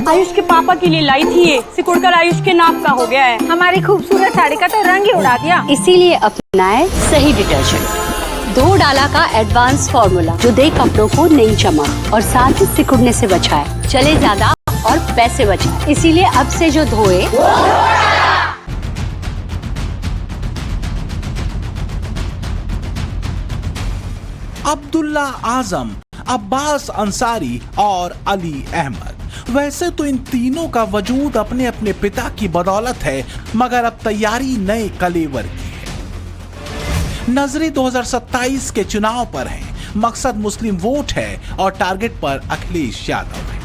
आयुष के पापा के लिए लाई थी ये, सिकुड़कर आयुष के नाक का हो गया है। हमारी खूबसूरत साड़ी का तो रंग ही उड़ा दिया। इसीलिए अपनाए सही डिटर्जेंट, 2 डाला का एडवांस फॉर्मूला जो दे कपड़ों को नई चमक और साथ ही सिकुड़ने से बचाए, चले ज्यादा और पैसे बचाए। इसीलिए अब से जो धोए अब्दुल्ला आजम, अब्बास अंसारी और अली अहमद। वैसे तो इन तीनों का वजूद अपने अपने पिता की बदौलत है, मगर अब तैयारी नए कलेवर की है। नजरे 2027 के चुनाव पर है, मकसद मुस्लिम वोट है और टारगेट पर अखिलेश यादव है।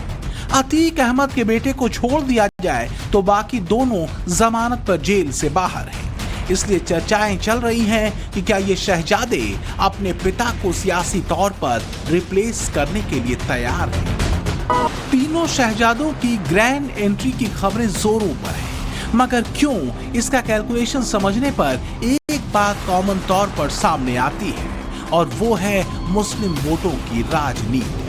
अतीक अहमद के बेटे को छोड़ दिया जाए तो बाकी दोनों जमानत पर जेल से बाहर हैं। इसलिए चर्चाएं चल रही हैं कि क्या ये शहजादे अपने पिता को सियासी तौर पर रिप्लेस करने के लिए तैयार हैं। तीनों शहजादों की ग्रैंड एंट्री की खबरें जोरों पर हैं, मगर क्यों, इसका कैलकुलेशन समझने पर एक बात कॉमन तौर पर सामने आती है और वो है मुस्लिम वोटों की राजनीति।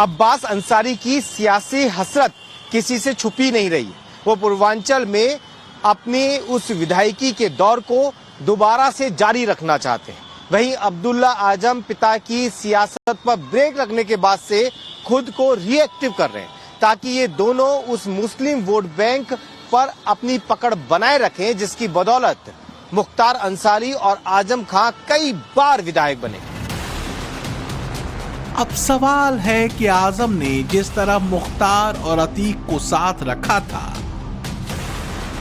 अब्बास अंसारी की सियासी हसरत किसी से छुपी नहीं रही। वो पूर्वांचल में अपनी उस विधायकी के दौर को दोबारा से जारी रखना चाहते हैं। वहीं अब्दुल्ला आजम पिता की सियासत पर ब्रेक लगने के बाद से खुद को रिएक्टिव कर रहे हैं, ताकि ये दोनों उस मुस्लिम वोट बैंक पर अपनी पकड़ बनाए रखें, जिसकी बदौलत मुख्तार अंसारी और आजम खां कई बार विधायक बने। अब सवाल है कि आजम ने जिस तरह मुख्तार और अतीक को साथ रखा था,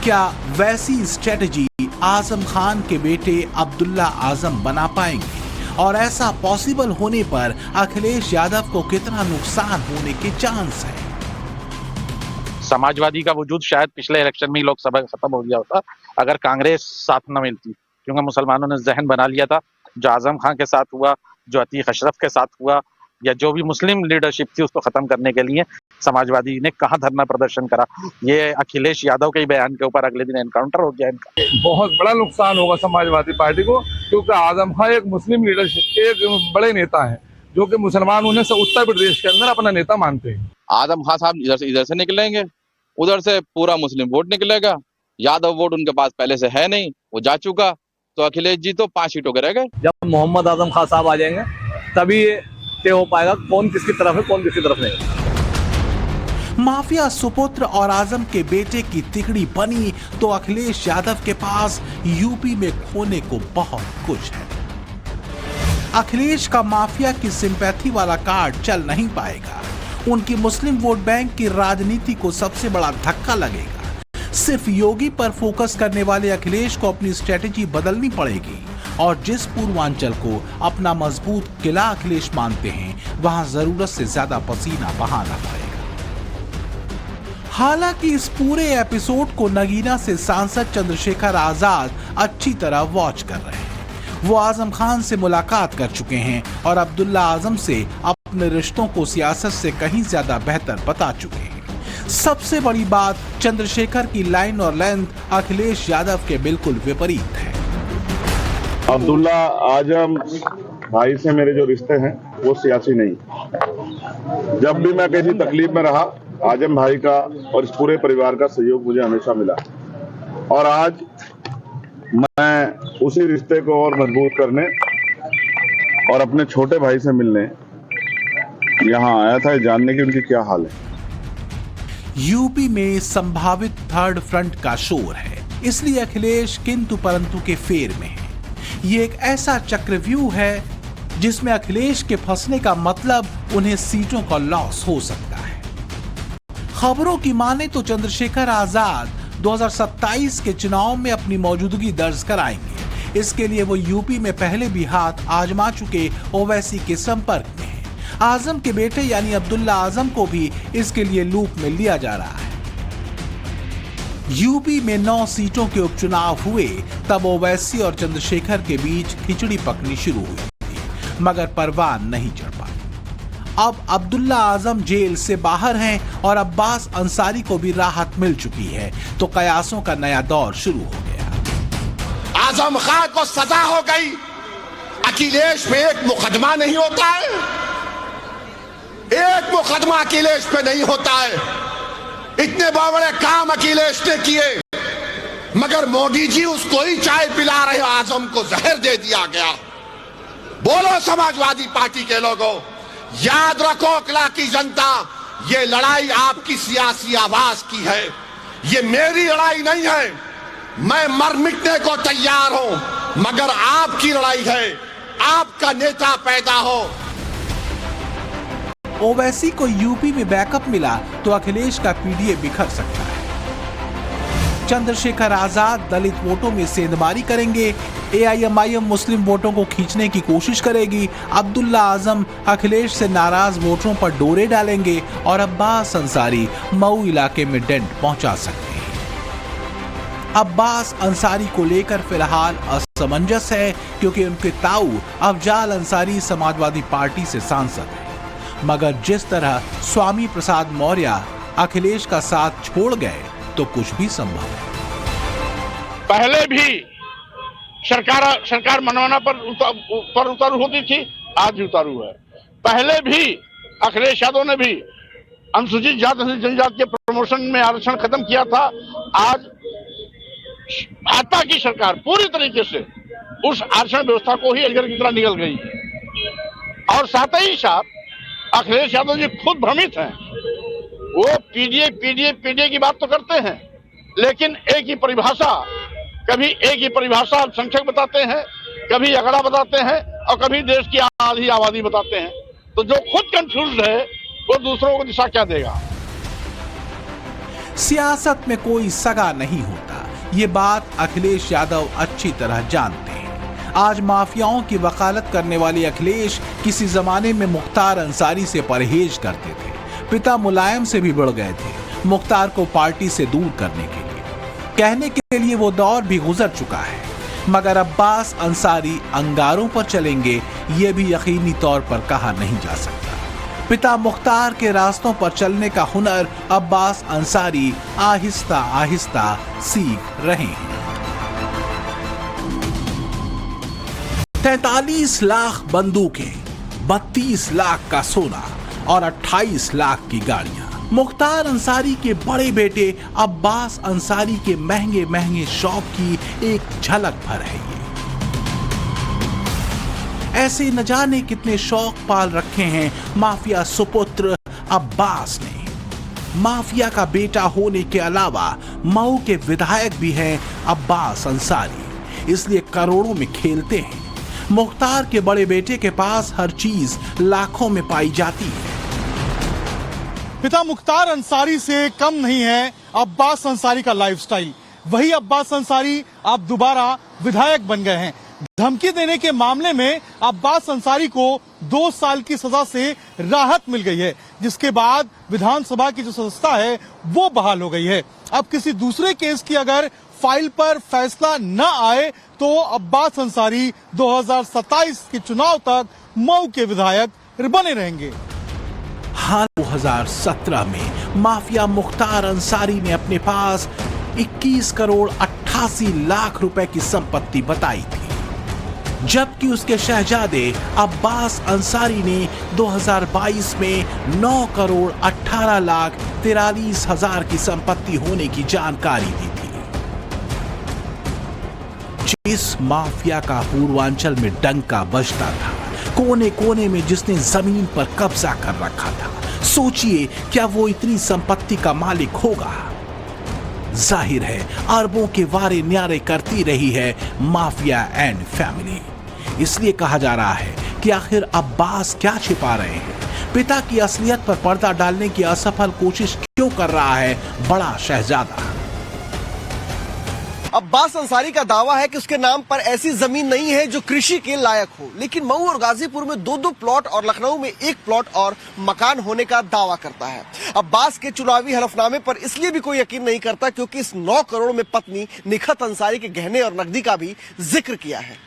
क्या वैसी स्ट्रेटजी आजम खान के बेटे अब्दुल्ला आजम बना पाएंगे? और ऐसा पॉसिबल होने पर अखिलेश यादव को कितना नुकसान होने के चांस है? समाजवादी का वजूद शायद पिछले इलेक्शन में ही लोकसभा खत्म हो गया होता अगर कांग्रेस साथ न मिलती, क्योंकि मुसलमानों ने जहन बना लिया था, जो आजम खान के साथ हुआ, जो अतीक अशरफ के साथ हुआ, या जो भी मुस्लिम लीडरशिप थी उसको खत्म करने के लिए समाजवादी ने कहां धरना प्रदर्शन करा। ये अखिलेश यादव के बयान के ऊपर अगले दिन एनकाउंटर हो गया इनका। बहुत बड़ा नुकसान होगा समाजवादी पार्टी को, क्योंकि आजम खान एक मुस्लिम लीडरशिप के एक बड़े नेता हैं, जो कि मुसलमान उन्हें उत्तर प्रदेश के अंदर अपना नेता मानते हैं। आजम खान साहब इधर से निकलेंगे, उधर से पूरा मुस्लिम वोट निकलेगा। यादव वोट उनके पास पहले से है नहीं, वो जा चुका, तो अखिलेश जी तो 5 सीटों के रह गए। जब मोहम्मद आजम खान साहब आ जाएंगे तभी तय हो पाएगा कौन किसकी तरफ है, कौन किसकी तरफ नहीं। माफिया सुपुत्र और आजम के बेटे की तिकड़ी बनी तो अखिलेश यादव के पास यूपी में खोने को बहुत कुछ है। अखिलेश का माफिया की सिंपैथी वाला कार्ड चल नहीं पाएगा। उनकी मुस्लिम वोट बैंक की राजनीति को सबसे बड़ा धक्का लगेगा। सिर्फ योगी पर फोकस करने वाले अखिलेश को अपनी स्ट्रेटेजी बदलनी पड़ेगी और जिस पूर्वांचल को अपना मजबूत किला अखिलेश मानते हैं, वहां जरूरत से ज्यादा पसीना बहाना पड़ेगा। हालांकि इस पूरे एपिसोड को नगीना से सांसद चंद्रशेखर आजाद अच्छी तरह वॉच कर रहे हैं। वो आजम खान से मुलाकात कर चुके हैं और अब्दुल्ला आजम से अपने रिश्तों को सियासत से कहीं ज्यादा बेहतर बता चुके हैं। सबसे बड़ी बात, चंद्रशेखर की लाइन और लेंथ अखिलेश यादव के बिल्कुल विपरीत है। अब्दुल्ला आजम भाई से मेरे जो रिश्ते हैं वो सियासी नहीं। जब भी मैं किसी तकलीफ में रहा, आजम भाई का और इस पूरे परिवार का सहयोग मुझे हमेशा मिला और आज मैं उसी रिश्ते को और मजबूत करने और अपने छोटे भाई से मिलने यहाँ आया था, जानने की उनकी क्या हाल है। यूपी में संभावित थर्ड फ्रंट का शोर है, इसलिए अखिलेश किंतु परंतु के फेर में है। ये एक ऐसा चक्रव्यूह है जिसमें अखिलेश के फंसने का मतलब उन्हें सीटों का लॉस हो सकता है। खबरों की माने तो चंद्रशेखर आजाद 2027 के चुनाव में अपनी मौजूदगी दर्ज कराएंगे। इसके लिए वो यूपी में पहले भी हाथ आजमा चुके ओवैसी के संपर्क में हैं। आजम के बेटे यानी अब्दुल्ला आजम को भी इसके लिए लूप में लिया जा रहा है। यूपी में 9 सीटों के उपचुनाव हुए तब ओवैसी और चंद्रशेखर के बीच खिचड़ी पकनी शुरू हुई थी, मगर परवान नहीं चढ़ पाई। अब अब्दुल्ला आजम जेल से बाहर हैं और अब्बास अंसारी को भी राहत मिल चुकी है, तो कयासों का नया दौर शुरू हो गया। आजम खान को सजा हो गई, अखिलेश पे एक मुकदमा नहीं होता है। एक मुकदमा अखिलेश पे नहीं होता है। इतने बड़े काम अखिलेश ने किए, मगर मोदी जी उसको ही चाय पिला रहे, आजम को जहर दे दिया गया। बोलो समाजवादी पार्टी के लोगों, याद रखो अकला की जनता, ये लड़ाई आपकी सियासी आवाज की है, ये मेरी लड़ाई नहीं है। मैं मर मिटने को तैयार हूं, मगर आपकी लड़ाई है, आपका नेता पैदा हो। ओवैसी को यूपी में बैकअप मिला तो अखिलेश का पीडीए बिखर सकता है। चंद्रशेखर आजाद दलित वोटों में सेंधमारी करेंगे, एआईएमआईएम मुस्लिम वोटों को खींचने की कोशिश करेगी, अब्दुल्ला आजम अखिलेश से नाराज वोटरों पर डोरे डालेंगे और अब्बास अंसारी मऊ इलाके में डेंट पहुंचा सकते हैं। अब्बास अंसारी को लेकर फिलहाल असमंजस है, क्योंकि उनके ताऊ अफजाल अंसारी समाजवादी पार्टी से सांसद हैं। मगर जिस तरह स्वामी प्रसाद मौर्य अखिलेश का साथ छोड़ गए तो कुछ भी संभव है। पहले भी सरकार मनवाना पर उतारू होती थी, आज भी उतारू है। पहले भी अखिलेश यादव ने भी अनुसूचित जाति जनजाति के प्रमोशन में आरक्षण खत्म किया था। आज भाजपा की सरकार पूरी तरीके से उस आरक्षण व्यवस्था को ही अजगर की तरह निकल गई है। और साथ ही साथ अखिलेश यादव जी खुद भ्रमित हैं। वो पीडीए की बात तो करते हैं, लेकिन एक ही परिभाषा, कभी एक ही परिभाषा अल्पसंख्यक बताते हैं, कभी अगड़ा बताते हैं और कभी देश की आधी आबादी बताते हैं। तो जो खुद कंफ्यूज है वो दूसरों को दिशा क्या देगा। सियासत में कोई सगा नहीं होता, ये बात अखिलेश यादव अच्छी तरह जानते हैं। आज माफियाओं की वकालत करने वाले अखिलेश किसी जमाने में मुख्तार अंसारी से परहेज करते थे। पिता मुलायम से भी बढ़ गए थे मुख्तार को पार्टी से दूर करने के लिए। कहने के लिए वो दौर भी गुजर चुका है, मगर अब्बास अंसारी अंगारों पर चलेंगे ये भी यकीनी तौर पर कहा नहीं जा सकता। पिता मुख्तार के रास्तों पर चलने का हुनर अब्बास अंसारी आहिस्ता आहिस्ता सीख रहे हैं। 43 लाख बंदूकें, 32 लाख का सोना और 28 लाख की गाड़ियां मुख्तार अंसारी के बड़े बेटे अब्बास अंसारी के महंगे महंगे शौक की एक झलक भर है ये। ऐसे न जाने कितने शौक पाल रखे हैं माफिया सुपुत्र अब्बास ने। माफिया का बेटा होने के अलावा मऊ के विधायक भी हैं अब्बास अंसारी, इसलिए करोड़ों में खेलते हैं। मुख्तार के बड़े बेटे के पास हर चीज लाखों में पाई जाती है। पिता मुख्तार अंसारी से कम नहीं है अब्बास अंसारी का लाइफस्टाइल। वही अब्बास अंसारी अब दोबारा विधायक बन गए हैं। धमकी देने के मामले में अब्बास अंसारी को 2 साल की सजा से राहत मिल गई है, जिसके बाद विधानसभा की जो सदस्यता है वो बहाल हो गई है। अब किसी दूसरे केस की अगर फाइल पर फैसला न आए तो अब्बास अंसारी 2027 के चुनाव तक मऊ के विधायक बने रहेंगे। हाल 2017 में माफिया मुख्तार अंसारी ने अपने पास 21 करोड़ 88 लाख रुपए की संपत्ति बताई थी, जबकि उसके शहजादे अब्बास अंसारी ने 2022 में 9 करोड़ 18 लाख 43 हजार की संपत्ति होने की जानकारी दी थी। जिस माफिया का पूर्वांचल में डंका बजता था, कोने कोने में जिसने जमीन पर कब्जा कर रखा था, सोचिए क्या वो इतनी संपत्ति का मालिक होगा? जाहिर है अरबों के वारे न्यारे करती रही है माफिया एंड फैमिली। इसलिए कहा जा रहा है कि आखिर अब्बास क्या छिपा रहे हैं? पिता की असलियत पर पर्दा डालने की असफल कोशिश क्यों कर रहा है बड़ा शहजादा? अब्बास अंसारी का दावा है कि उसके नाम पर ऐसी जमीन नहीं है जो कृषि के लायक हो, लेकिन मऊ और गाजीपुर में 2-2 प्लॉट और लखनऊ में 1 प्लॉट और मकान होने का दावा करता है। अब्बास के चुनावी हलफनामे पर इसलिए भी कोई यकीन नहीं करता क्योंकि इस 9 करोड़ में पत्नी निखत अंसारी के गहने और नकदी का भी जिक्र किया है।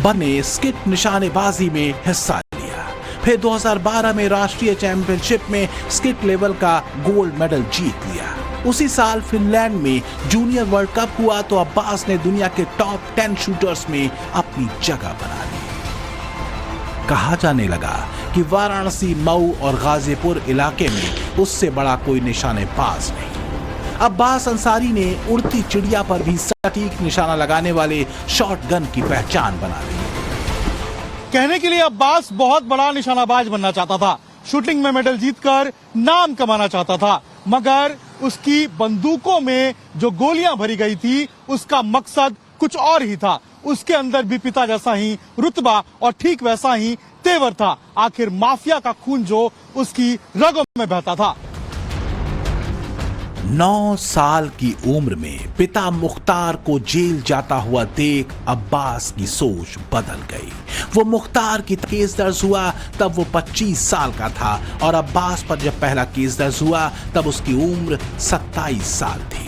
बने स्किट निशानेबाजी में हिस्सा लिया, फिर 2012 में राष्ट्रीय चैंपियनशिप में स्किट लेवल का गोल्ड मेडल जीत लिया। उसी साल फिनलैंड में जूनियर वर्ल्ड कप हुआ तो अब्बास ने दुनिया के टॉप 10 शूटर्स में अपनी जगह बना ली। कहा जाने लगा कि वाराणसी, मऊ और गाजीपुर इलाके में उससे बड़ा कोई निशानेबाज नहीं। अब्बास अंसारी ने उड़ती चिड़िया पर भी सटीक निशाना लगाने वाले शॉटगन की पहचान बना ली। कहने के लिए अब्बास बहुत बड़ा निशानाबाज बनना चाहता था, शूटिंग में मेडल जीतकर नाम कमाना चाहता था, मगर उसकी बंदूकों में जो गोलियां भरी गई थी उसका मकसद कुछ और ही था। उसके अंदर भी पिता जैसा ही रुतबा और ठीक वैसा ही तेवर था। आखिर माफिया का खून जो उसकी रगों में बहता था। 9 साल की उम्र में पिता मुख्तार को जेल जाता हुआ देख अब्बास की सोच बदल गई। वो मुख्तार की केस दर्ज हुआ तब वो 25 साल का था और अब्बास पर जब पहला केस दर्ज हुआ तब उसकी उम्र 27 साल थी।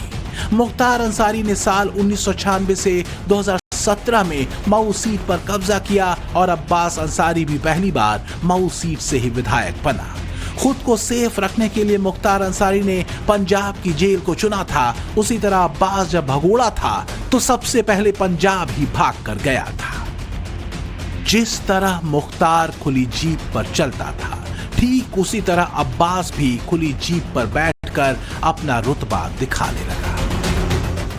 मुख्तार अंसारी ने साल 1996 से 2017 में मऊ सीट पर कब्जा किया और अब्बास अंसारी भी पहली बार मऊ सीट से ही विधायक बना। खुद को सेफ रखने के लिए मुख्तार अंसारी ने पंजाब की जेल को चुना था। उसी तरह अब्बास जब भगोड़ा था तो सबसे पहले पंजाब ही भाग कर गया था। जिस तरह मुख्तार खुली जीप पर चलता था, ठीक उसी तरह अब्बास भी खुली जीप पर बैठकर अपना रुतबा दिखाने लगा।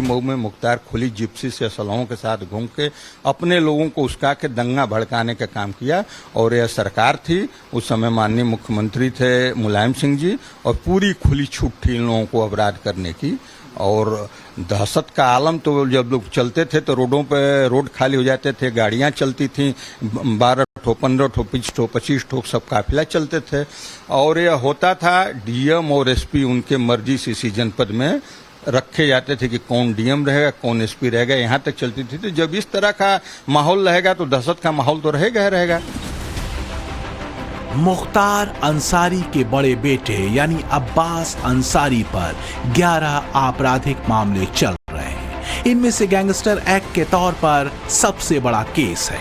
मऊ में मुख्तार खुली जिप्सी से असलहों के साथ घूम के अपने लोगों को उसका के दंगा भड़काने का काम किया। और यह सरकार थी, उस समय माननीय मुख्यमंत्री थे मुलायम सिंह जी, और पूरी खुली छूट थी इन लोगों को अपराध करने की। और दहशत का आलम तो जब लोग चलते थे तो रोडों पे रोड खाली हो जाते थे, गाड़ियां चलती थी, 12 ठो 15 ठो 25 ठो सब काफिला चलते थे। और यह होता था डीएम और एसपी उनके मर्जी से इसी जनपद में रखे जाते थे कि कौन डीएम रहेगा, कौन एसपी रहेगा, यहाँ तक चलती थी। तो जब इस तरह का माहौल रहेगा तो दहशत का माहौल तो रहेगा। मुख्तार अंसारी के बड़े बेटे यानी अब्बास अंसारी पर 11 आपराधिक मामले चल रहे हैं। इनमें से गैंगस्टर एक्ट के तौर पर सबसे बड़ा केस है।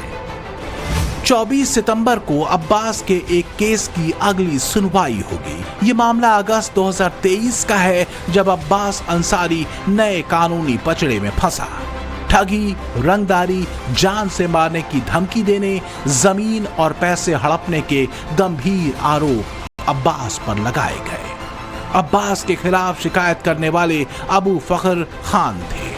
24 सितंबर को अब्बास के एक केस की अगली सुनवाई होगी। ये मामला अगस्त 2023 का है जब अब्बास अंसारी नए कानूनी पचड़े में फंसा। ठगी, रंगदारी, जान से मारने की धमकी देने, जमीन और पैसे हड़पने के गंभीर आरोप अब्बास पर लगाए गए। अब्बास के खिलाफ शिकायत करने वाले अबू फखर खान थे।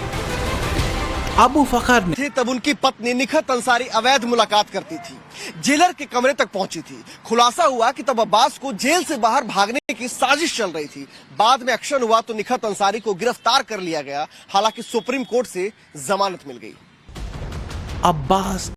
अबू फखर ने तब उनकी पत्नी निखत अंसारी अवैध मुलाकात करती थी, जेलर के कमरे तक पहुंची थी। खुलासा हुआ कि तब अब्बास को जेल से बाहर भागने की साजिश चल रही थी। बाद में एक्शन हुआ तो निखत अंसारी को गिरफ्तार कर लिया गया, हालांकि सुप्रीम कोर्ट से जमानत मिल गई। अब्बास